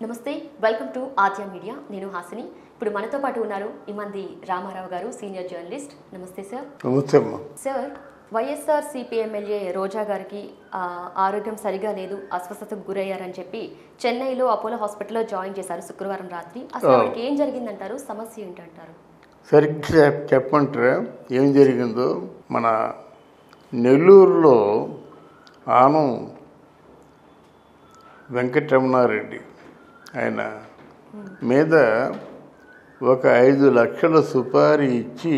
నమస్తే, welcome to Aadya media. నేను హాసిని. ఇప్పుడు మనతో పాటు ఉన్నారు ఇమంది రామారావు గారు, సీనియర్ జర్నలిస్ట్. నమస్తే సార్. నమస్తే అమ్మా. సార్, వైఎస్ఆర్సీపీ ఎమ్మెల్యే రోజా గారికి ఆరోగ్యం సరిగా లేదు, అస్వస్థతకు గురయ్యారని చెప్పి చెన్నైలో అపోలో హాస్పిటల్లో జాయిన్ చేశారు శుక్రవారం రాత్రి. అసలు వాళ్ళకి ఏం జరిగిందంటారు? సమస్య ఏంటంటారు? సరిగ్గా చెప్పంటారా ఏం జరిగిందో? మన నెల్లూరులో ఆనం వెంకటరమణారెడ్డి ఆయన మీద ఒక 5 లక్షల సుపారీ ఇచ్చి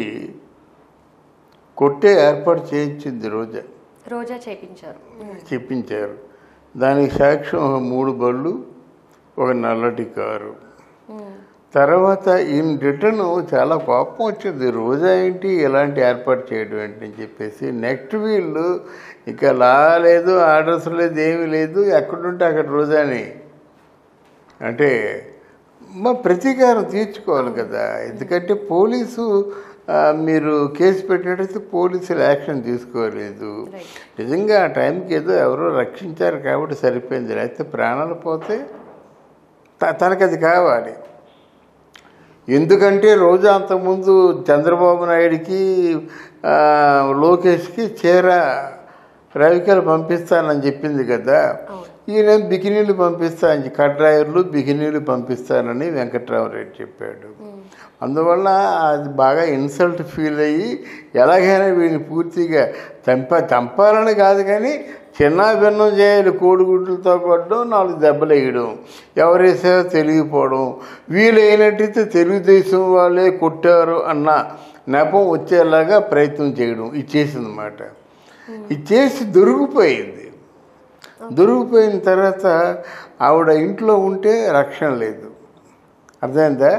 కొట్టే ఏర్పాటు చేయించింది రోజా చెప్పించారు. దానికి సాక్ష్యం 3 బళ్ళు, ఒక నల్లటి కారు. తర్వాత ఈయన రిటర్న్ చాలా కోపం వచ్చింది. రోజా ఏంటి ఇలాంటి ఏర్పాటు చేయడం ఏంటి అని చెప్పేసి నెక్స్ట్ వీళ్ళు ఇక లేదు, ఆర్డర్స్ లేదు, ఏమీ లేదు, ఎక్కడుంటే అక్కడ రోజాని అంటే మా ప్రతీకారం తీర్చుకోవాలి కదా. ఎందుకంటే పోలీసు మీరు కేసు పెట్టినట్టయితే పోలీసులు యాక్షన్ తీసుకోలేదు. నిజంగా ఆ టైంకి ఏదో ఎవరో రక్షించారు కాబట్టి సరిపోయింది, లేకపోతే ప్రాణాలు పోతే తనకు అది కావాలి. ఎందుకంటే రోజా అంతకుముందు చంద్రబాబు నాయుడికి లోకేష్కి చీర రవికలు పంపిస్తానని చెప్పింది కదా. ఈయన బికినీలు పంపిస్తానని, కడ్రాయర్లు బికినీలు పంపిస్తానని వెంకట్రామరెడ్డి చెప్పాడు. అందువల్ల అది బాగా ఇన్సల్ట్ ఫీల్ అయ్యి ఎలాగైనా వీడిని పూర్తిగా చంపాలని కాదు కానీ చిన్నాభిన్నం చేయాలి, కోడిగుడ్లతో కొట్టడం, 4 దెబ్బలు వేయడం, ఎవరేసారో తెలియపోవడం, వీలైనట్టయితే తెలుగుదేశం వాళ్ళే కొట్టారు అన్న నెపం వచ్చేలాగా ప్రయత్నం చేయడం ఇచ్చేసిందన్నమాట. ఇచ్చేసి దొరికిపోయిన తర్వాత ఆవిడ ఇంట్లో ఉంటే రక్షణ లేదు, అర్థమైందా?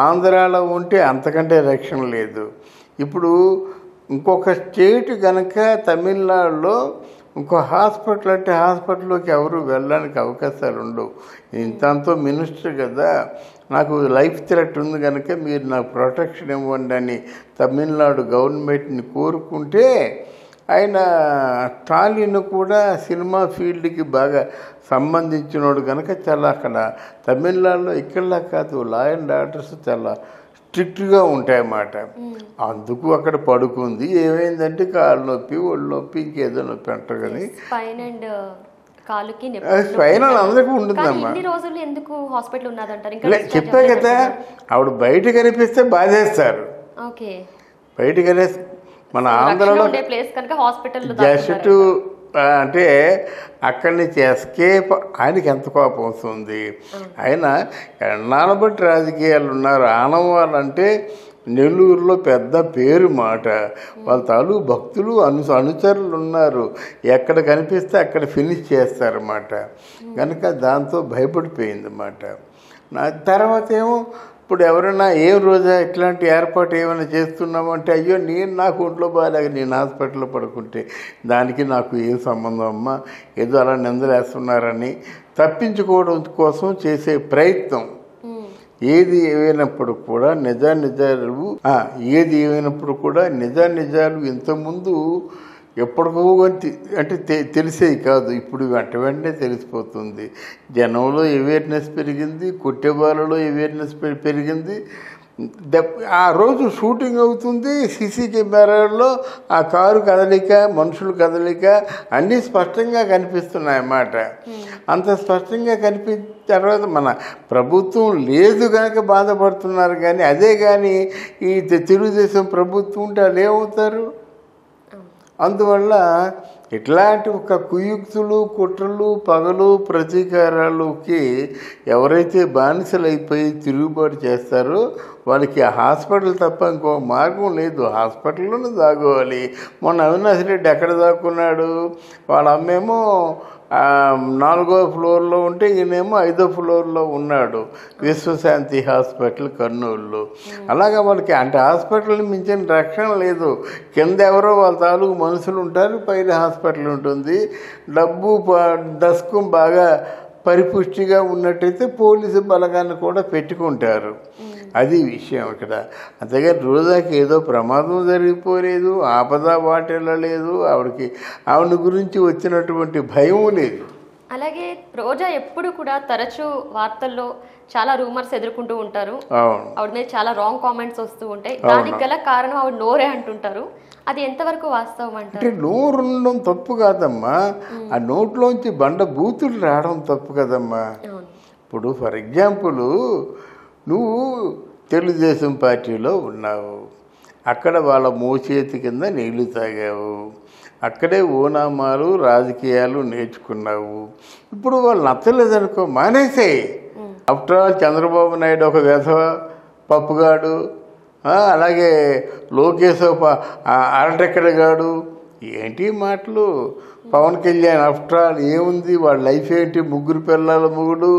ఆంధ్రాలో ఉంటే అంతకంటే రక్షణ లేదు. ఇప్పుడు ఇంకొక స్టేట్ కనుక తమిళనాడులో ఇంకో హాస్పిటల్ అంటే హాస్పిటల్లోకి ఎవరు వెళ్ళడానికి అవకాశాలు ఉండవు. ఇంతంతో మినిస్టర్ కదా, నాకు లైఫ్ థ్రెట్ ఉంది కనుక మీరు నాకు ప్రొటెక్షన్ ఇవ్వండి అని తమిళనాడు గవర్నమెంట్ని కోరుకుంటే ఆయన స్టాలిన్ కూడా సినిమా ఫీల్డ్కి బాగా సంబంధించినోడు కనుక చాలా అక్కడ తమిళనాడులో ఇక్కడలా కాదు, లా అండ్ ఆర్డర్స్ చాలా స్ట్రిక్ట్గా ఉంటాయన్నమాట. అందుకు అక్కడ పడుకుంది. ఏమైందంటే కాళ్ళు నొప్పి, ఒళ్ళు నొప్పి, ఇంకేదో నొప్పి అంటారు కానీ స్పైనల్ అందరికీ ఉంటుందమ్మా. చెప్పా కదా, ఆవిడ బయట కనిపిస్తే బాధేస్తారు. బయట కనిపిస్తే మన ఆంధ్రలో జస్ట్ అంటే అక్కడి నుంచి ఎస్కేప్. ఆయనకి ఎంత కోపం వస్తుంది. ఆయన నానబట్టి రాజకీయాలు ఉన్నారు. ఆనవాళ్ళంటే నెల్లూరులో పెద్ద పేరు మాట. వాళ్ళ తాలూకు భక్తులు అనుచరులు ఉన్నారు. ఎక్కడ కనిపిస్తే అక్కడ ఫినిష్ చేస్తారన్నమాట. కనుక దాంతో భయపడిపోయిందన్నమాట. తర్వాత ఏమో ఇప్పుడు ఎవరైనా ఏం రోజా ఇట్లాంటి ఏర్పాటు ఏమైనా చేస్తున్నామంటే, అయ్యో నాకు ఒంట్లో బాగాలేక నేను హాస్పిటల్లో పడుకుంటే దానికి నాకు ఏం సంబంధం అమ్మా, ఏదో అలా నిందలేస్తున్నారని తప్పించుకోవడం కోసం చేసే ప్రయత్నం. ఏది ఏమైనప్పుడు కూడా నిజాలు ఇంతకుముందు ఎప్పటికో అంటే తెలిసేవి కాదు. ఇప్పుడు వెంటనే తెలిసిపోతుంది. జనంలో అవేర్నెస్ పెరిగింది, కొట్టేవాళ్ళలో అవేర్నెస్ పెరిగింది. ఆ రోజు షూటింగ్ అవుతుంది, సీసీ కెమెరాల్లో ఆ కారు కదలిక, మనుషుల కదలిక అన్నీ స్పష్టంగా కనిపిస్తున్నాయన్నమాట. అంత స్పష్టంగా కనిపించిన తర్వాత మన ప్రభుత్వం లేదు కనుక బాధపడుతున్నారు. కానీ అదే కానీ ఈ తెలుగుదేశం ప్రభుత్వం ఉంటే వాళ్ళు ఏమవుతారు? అందువల్ల ఇట్లాంటి ఒక కుయుక్తులు, కుట్రలు, పగలు, ప్రతీకారాలకి ఎవరైతే బానిసలైపోయి తిరుగుబాటు చేస్తారో వాళ్ళకి ఆ హాస్పిటల్ తప్ప ఇంకో మార్గం లేదు. హాస్పిటల్లోనే దాగోవాలి. మొన్న అవినాష్ రెడ్డి ఎక్కడ దాక్కున్నాడు? వాళ్ళ అమ్మేమో 4వ ఫ్లోర్లో ఉంటే ఈయనేమో 5వ ఫ్లోర్లో ఉన్నాడు, విశ్వశాంతి హాస్పిటల్ కర్నూలులో. అలాగా వాళ్ళకి అంటే హాస్పిటల్ని మించిన రక్షణ లేదు. కింద ఎవరో వాళ్ళ తాలూకు మనుషులు ఉంటారు, పైన హాస్పిటల్ ఉంటుంది. డబ్బు దస్కం బాగా పరిపుష్టిగా ఉన్నట్టయితే పోలీసు బలగాన్ని కూడా పెట్టుకుంటారు. అది విషయం ఇక్కడ. అంతేగాని రోజాకి ఏదో ప్రమాదం జరిగిపోలేదు, ఆపద వాటిల్లలేదు, ఆవిడ గురించి వచ్చినటువంటి భయం లేదు. అలాగే రోజా ఎప్పుడు కూడా తరచూ వార్తల్లో చాలా రూమర్స్ ఎదుర్కొంటూ ఉంటారు. అవును, ఆవిడ మీద చాలా రాంగ్ కామెంట్స్ వస్తూ ఉంటాయి. దానికి గల కారణం ఆవిడ నోరే అంటుంటారు. అది ఎంతవరకు వాస్తవం అంటే అంటారు? నోరు ఉండడం తప్పు కాదమ్మా, ఆ నోట్లోంచి బండ బూతులు రావడం తప్పు కదమ్మా. అవును. ఇప్పుడు ఫర్ ఎగ్జాంపుల్, నువ్వు తెలుగుదేశం పార్టీలో ఉన్నావు, అక్కడ వాళ్ళ మోచేతి కింద నీళ్లు తాగావు, అక్కడే ఓనామాలు రాజకీయాలు నేర్చుకున్నావు. ఇప్పుడు వాళ్ళు నచ్చలేదనుకో, మానేసేయి. ఆఫ్టర్ ఆల్ చంద్రబాబు నాయుడు ఒక వెధవ పప్పుగాడు, అలాగే లోకేష్ అరటెక్కడగాడు, ఏంటి మాటలు. పవన్ కళ్యాణ్ ఆఫ్టర్ ఆల్ ఏముంది, వాళ్ళ లైఫ్ ఏంటి, 3 పిల్లల మొగుడు.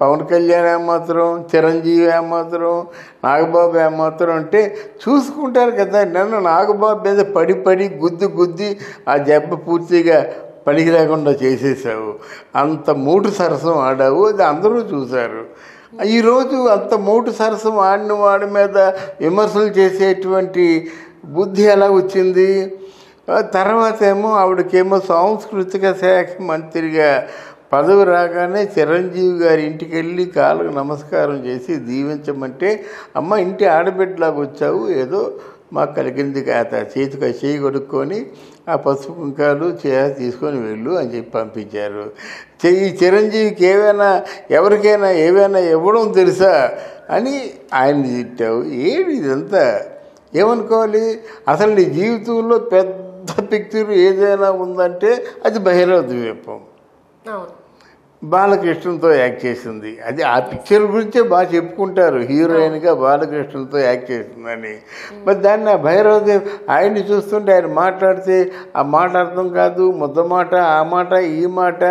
పవన్ కళ్యాణ్ ఏమాత్రం, చిరంజీవి ఏమాత్రం, నాగబాబు ఏమాత్రం అంటే చూసుకుంటారు కదా. నన్ను నాగబాబు మీద పడి గుద్ది ఆ దెబ్బ పూర్తిగా పనికి లేకుండా చేసేసావు. అంత మూటు సరసం ఆడావు, అది అందరూ చూశారు. ఈరోజు అంత మూటు సరసం ఆడిన వాడి మీద విమర్శలు చేసేటువంటి బుద్ధి ఎలా వచ్చింది? తర్వాత ఏమో ఆవిడకేమో సాంస్కృతిక శాఖ మంత్రిగా పదవి రాగానే చిరంజీవి గారి ఇంటికి వెళ్ళి కాళ్ళకు నమస్కారం చేసి దీవించమంటే, అమ్మ ఇంటి ఆడబిడ్డలాగా వచ్చావు, ఏదో మాకు కలిగింది కాత, చేతికి చేయి కొడుక్కొని ఆ పసుపు కుంకాలు తీసుకొని వెళ్ళు అని చెప్పి పంపించారు. ఈ చిరంజీవికి ఎవరికైనా ఏవైనా ఇవ్వడం తెలుసా అని ఆయన్ని తిట్టావు. ఏమి ఇదంతా? ఏమనుకోవాలి? అసలు నీ జీవితంలో పెద్ద పిక్చర్ ఏదైనా ఉందంటే అది బహిరంగ ద్వీపం. బాలకృష్ణతో యాక్ట్ చేసింది. అది ఆ పిక్చర్ గురించే బాగా చెప్పుకుంటారు, హీరోయిన్గా బాలకృష్ణతో యాక్ట్ చేసిందని. మరి దాన్ని ఆ భైరవదేవ్ ఆయన్ని చూస్తుంటే ఆయన మాట్లాడితే ఆ మాట అర్థం కాదు, ముద్ద మాట, ఆ మాట, ఈ మాట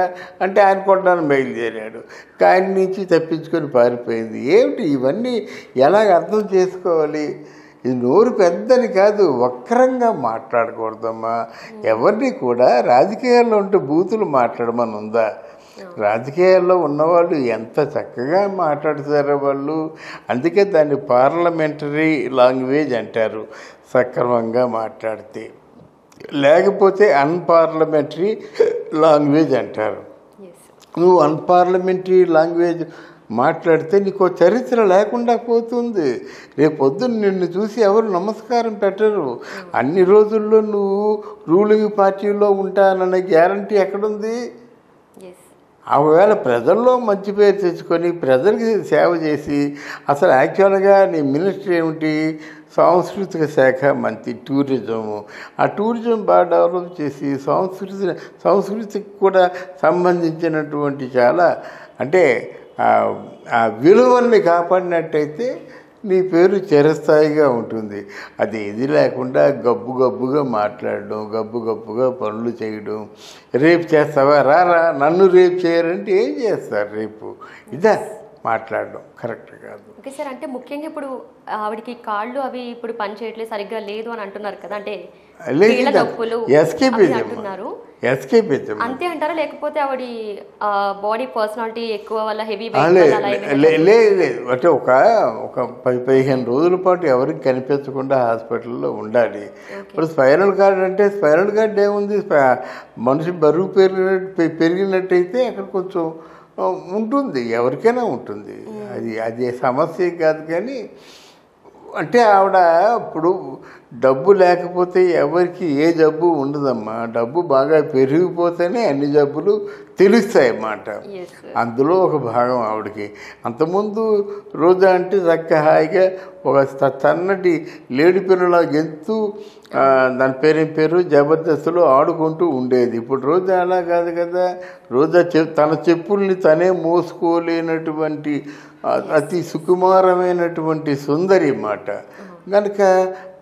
అంటే ఆయన కొట్టడానికి బయలుదేరాడు. ఆయన నుంచి తప్పించుకొని పారిపోయింది. ఏమిటి ఇవన్నీ? ఎలాగ అర్థం చేసుకోవాలి? ఇది నోరు పెద్దని కాదు, వక్రంగా మాట్లాడకూడదమ్మా. ఎవరిని కూడా రాజకీయాల్లో ఉంటే బూతులు మాట్లాడమని ఉందా? రాజకీయాల్లో ఉన్నవాళ్ళు ఎంత చక్కగా మాట్లాడతారో వాళ్ళు. అందుకే దాన్ని పార్లమెంటరీ లాంగ్వేజ్ అంటారు, సక్రమంగా మాట్లాడితే. లేకపోతే అన్పార్లమెంటరీ లాంగ్వేజ్ అంటారు. నువ్వు అన్పార్లమెంటరీ లాంగ్వేజ్ మాట్లాడితే నీకు చరిత్ర లేకుండా పోతుంది. రేపొద్దున నిన్ను చూసి ఎవరు నమస్కారం పెట్టరు. అన్ని రోజుల్లో నువ్వు రూలింగ్ పార్టీలో ఉంటానన్న గ్యారంటీ ఎక్కడుంది? ఒకవేళ ప్రజల్లో మంచి పేరు తెచ్చుకొని ప్రజలకి సేవ చేసి, అసలు యాక్చువల్గా నీ మినిస్టర్ ఏమిటి? సాంస్కృతిక శాఖ మంత్రి, టూరిజము. ఆ టూరిజం బాగా డెవలప్ చేసి సంస్కృతికి కూడా సంబంధించినటువంటి చాలా అంటే ఆ విలువల్ని కాపాడినట్టయితే నీ పేరు చిరస్థాయిగా ఉంటుంది. అది ఇది లేకుండా గబ్బుగా మాట్లాడడం, గబ్బుగా పనులు చేయడం. రేపు చేస్తావా? రారా, నన్ను రేపు చేయరంటే ఏం చేస్తారు రేపు? ఇదా మాట్లాడడం కరెక్ట్ కాదు. ఓకే సార్, అంటే ముఖ్యంగా ఇప్పుడు ఆవిడకి కాళ్ళు అవి ఇప్పుడు పని చేయట్లేదు, సరిగ్గా లేదు అని అంటున్నారు కదా, అంటే ఎస్కేపిజం అంతే అంటారా? లేకపోతే ఆవిడ బాడీ పర్సనాలిటీ ఎక్కువ వల్ల హెవీ లేదు అంటే ఒక 10-15 రోజుల పాటు ఎవరికి కనిపించకుండా హాస్పిటల్లో ఉండాలి. ఇప్పుడు స్పైనల్ కార్డ్ అంటే స్పైనల్ కార్డ్ ఏముంది? మనిషి బరువు పెరిగినట్టయితే అక్కడ కొంచెం ఉంటుంది, ఎవరికైనా ఉంటుంది. అది సమస్య కాదు. కానీ అంటే ఆవిడ ఇప్పుడు డబ్బు లేకపోతే ఎవరికి ఏ జబ్బు ఉండదమ్మా. డబ్బు బాగా పెరిగిపోతేనే అన్ని జబ్బులు తెలుస్తాయి అన్నమాట. అందులో ఒక భాగం ఆవిడకి. అంతకుముందు రోజా అంటే చక్క హాయిగా ఒక సన్నటి లేడి పిల్లల గెంతు, దాని పేరు జబర్దస్త్లో ఆడుకుంటూ ఉండేది. ఇప్పుడు రోజా అలా కాదు కదా. రోజా తన చెప్పుల్ని తనే మోసుకోలేనటువంటి అతి సుకుమారమైనటువంటి సుందరి మాట. కనుక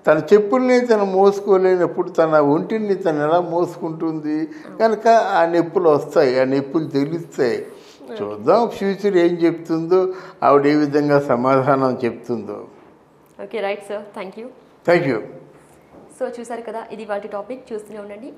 తన చెప్పుల్ని తను మోసుకోలేనప్పుడు తన ఒంటిని తను ఎలా మోసుకుంటుంది? కనుక ఆ నొప్పులు వస్తాయి, ఆ నొప్పులు తెలుస్తాయి. చూద్దాం ఫ్యూచర్ ఏం చెప్తుందో, ఆవిడ ఏ విధంగా సమాధానం చెప్తుందో. Okay, right sir, thank you. Thank you. So చూసారు కదా, ఇది వాటి టాపిక్. చూస్తూనే ఉండండి.